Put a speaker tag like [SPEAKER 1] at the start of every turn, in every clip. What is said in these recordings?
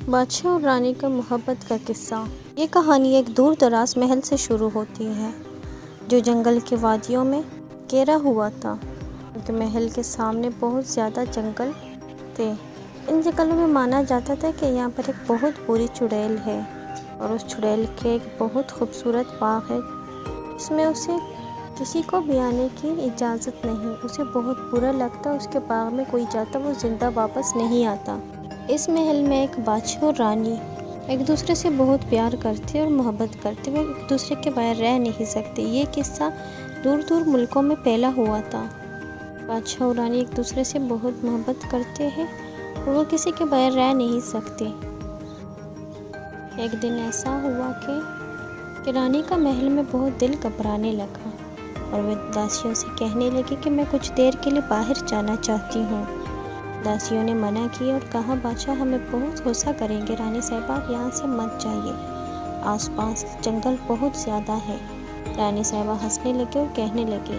[SPEAKER 1] بادشاہ اور رانی کا محبت کا قصہ۔ یہ کہانی ایک دور دراز محل سے شروع ہوتی ہے جو جنگل کی وادیوں میں گھرا ہوا تھا۔ ان کے محل کے سامنے بہت زیادہ جنگل تھے۔ ان جنگلوں میں مانا جاتا تھا کہ یہاں پر ایک بہت بری چڑیل ہے اور اس چڑیل کے ایک بہت خوبصورت باغ ہے جس میں اسے کسی کو بھی آنے کی اجازت نہیں۔ اسے بہت برا لگتا، اس کے باغ میں کوئی جاتا وہ زندہ واپس نہیں آتا۔ اس محل میں ایک بادشاہ اور رانی ایک دوسرے سے بہت پیار کرتے اور محبت کرتے، وہ ایک دوسرے کے بغیر رہ نہیں سکتے۔ یہ قصہ دور دور ملکوں میں پھیلا ہوا تھا۔ بادشاہ اور رانی ایک دوسرے سے بہت محبت کرتے ہیں اور وہ کسی کے بغیر رہ نہیں سکتے۔ ایک دن ایسا ہوا کہ رانی کا محل میں بہت دل گھبرانے لگا اور وہ داسیوں سے کہنے لگی کہ میں کچھ دیر کے لیے باہر جانا چاہتی ہوں۔ داسیوں نے منع کیا اور کہا بادشاہ ہمیں بہت غصہ کریں گے، رانی صاحبہ آپ یہاں سے مت جائیے، آس پاس جنگل بہت زیادہ ہے۔ رانی صاحبہ ہنسنے لگے اور کہنے لگے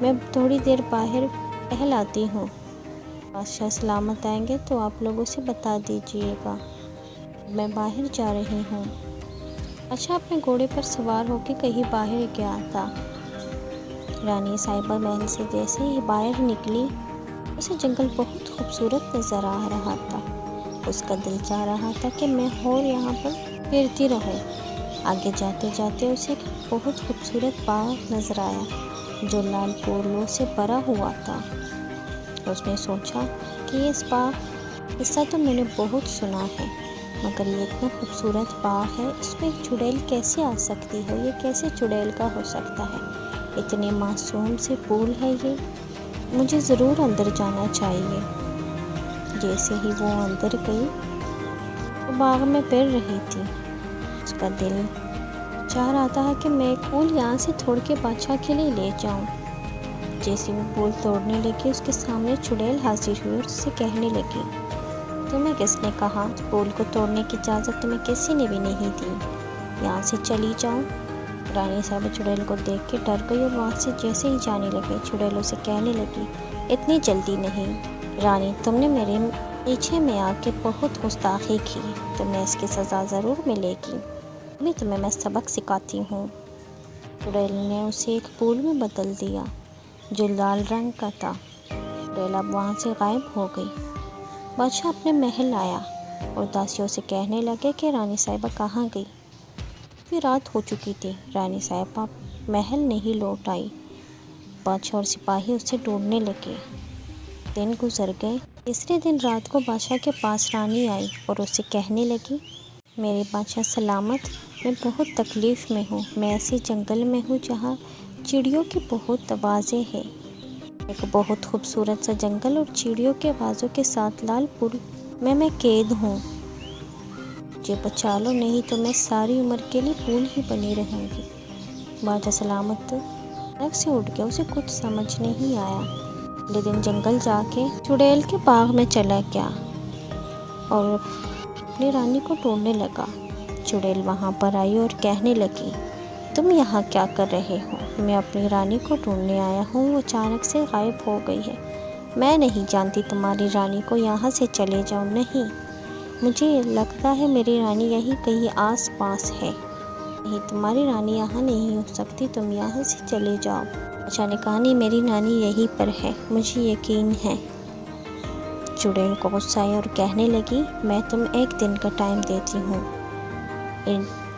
[SPEAKER 1] میں تھوڑی دیر باہر ٹہل آتی ہوں، بادشاہ سلامت آئیں گے تو آپ لوگوں سے بتا دیجیے گا، میں باہر جا رہی ہوں۔ اچھا اپنے گھوڑے پر سوار ہو کے کہیں باہر گیا تھا۔ رانی صاحبہ محل سے جیسے ہی باہر نکلی اسے جنگل بہت خوبصورت نظر آ رہا تھا۔ اس کا دل چاہ رہا تھا کہ میں اور یہاں پر پھرتی رہوں۔ آگے جاتے جاتے اسے ایک بہت خوبصورت باغ نظر آیا جو لال پھولوں سے بھرا ہوا تھا۔ اس نے سوچا کہ اس باغ قصہ تو میں نے بہت سنا ہے، مگر یہ اتنا خوبصورت باغ ہے، اس میں ایک چڑیل کیسے آ سکتی ہے، یہ کیسے چڑیل کا ہو سکتا ہے، اتنے معصوم سے پھول ہے یہ، مجھے ضرور اندر جانا چاہیے۔ جیسے ہی وہ اندر گئی وہ باغ میں پھر رہی تھی۔ اس کا دل چاہ رہا تھا کہ میں ایک پھول یہاں سے توڑ کے بادشاہ کے لیے لے جاؤں۔ جیسے وہ پھول توڑنے لگی اس کے سامنے چڑیل حاضر ہوئی اور اس سے کہنے لگی تمہیں کس نے کہا، اس پھول کو توڑنے کی اجازت تمہیں کسی نے بھی نہیں دی، یہاں سے چلی جاؤ۔ رانی صاحبہ چڑیل کو دیکھ کے ڈر گئی اور وہاں سے جیسے ہی جانے لگی چڑیل اسے کہنے لگی اتنی جلدی نہیں رانی، تم نے میرے پیچھے میں آ کے بہت گستاخی کی، تمہیں اس کی سزا ضرور ملے گی، ابھی تمہیں میں سبق سکھاتی ہوں۔ چڑیل نے اسے ایک پھول میں بدل دیا جو لال رنگ کا تھا۔ چڑیل اب وہاں سے غائب ہو گئی۔ بادشاہ اپنے محل آیا اور داسیوں سے کہنے لگے کہ رانی صاحبہ کہاں گئی؟ پھر رات ہو چکی تھی، رانی صاحبہ محل نہیں لوٹ آئی۔ بادشاہ اور سپاہی اسے ڈھونڈنے لگے۔ دن گزر گئے۔ تیسرے دن رات کو بادشاہ کے پاس رانی آئی اور اسے کہنے لگی میرے بادشاہ سلامت، میں بہت تکلیف میں ہوں، میں ایسے جنگل میں ہوں جہاں چڑیوں کی بہت آوازیں ہیں، ایک بہت خوبصورت سا جنگل اور چڑیوں کے آوازوں کے ساتھ لال پھول میں قید ہوں، مجھے بچا لو نہیں تو میں ساری عمر کے لیے پھول ہی بنی رہوں گی۔ بادشاہ سلامت الگ سے اٹھ گیا، اسے کچھ سمجھ نہیں آیا۔ اگلے دن جنگل جا کے چڑیل کے باغ میں چلا گیا اور اپنی رانی کو ڈھونڈنے لگا۔ چڑیل وہاں پر آئی اور کہنے لگی تم یہاں کیا کر رہے ہو؟ میں اپنی رانی کو ڈھونڈنے آیا ہوں، وہ اچانک سے غائب ہو گئی ہے، میں نہیں جانتی تمہاری رانی کو، یہاں سے چلے جاؤ۔ نہیں، مجھے لگتا ہے میری رانی یہیں کہیں آس پاس ہے، نہیں تمہاری رانی یہاں نہیں ہو سکتی، تم یہاں سے چلے جاؤ۔ بادشاہ نے کہا نہیں میری رانی یہیں پر ہے، مجھے یقین ہے۔ چڑیل کو غصہ آیا اور کہنے لگی میں تمہیں ایک دن کا ٹائم دیتی ہوں،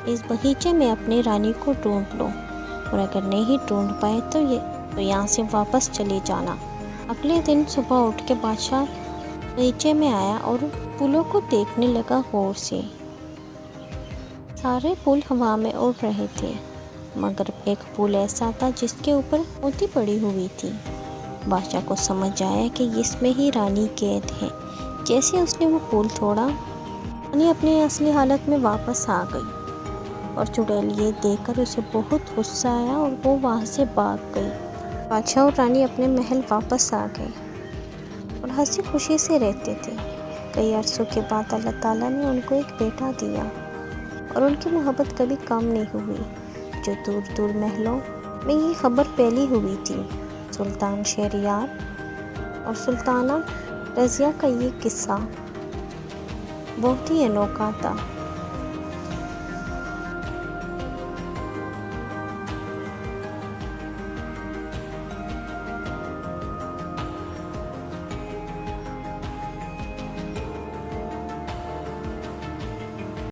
[SPEAKER 1] اس باغیچے میں اپنی رانی کو ڈھونڈ لو اور اگر نہیں ڈھونڈ پائے تو یہاں سے واپس چلے جانا۔ اگلے دن صبح اٹھ کے بادشاہ باغیچے میں آیا اور پھولوں کو دیکھنے لگا غور سے۔ سارے پھول ہوا میں اڑ رہے تھے مگر ایک پھول ایسا تھا جس کے اوپر موتی پڑی ہوئی تھی۔ بادشاہ کو سمجھ آیا کہ اس میں ہی رانی قید ہے۔ جیسے اس نے وہ پھول توڑا رانی اپنی اصلی حالت میں واپس آ گئی اور چڑیل یہ دیکھ کر اسے بہت غصہ آیا اور وہ وہاں سے بھاگ گئی۔ بادشاہ اور رانی اپنے محل واپس آ گئے اور ہنسی خوشی سے رہتے تھے۔ کئی عرصوں کے بعد اللہ تعالیٰ نے ان کو ایک بیٹا دیا اور ان کی محبت کبھی کم نہیں ہوئی۔ جو دور دور محلوں میں یہ خبر پھیلی ہوئی تھی، سلطان شہریار اور سلطانہ رضیہ کا یہ قصہ بہت ہی انوکھا تھا۔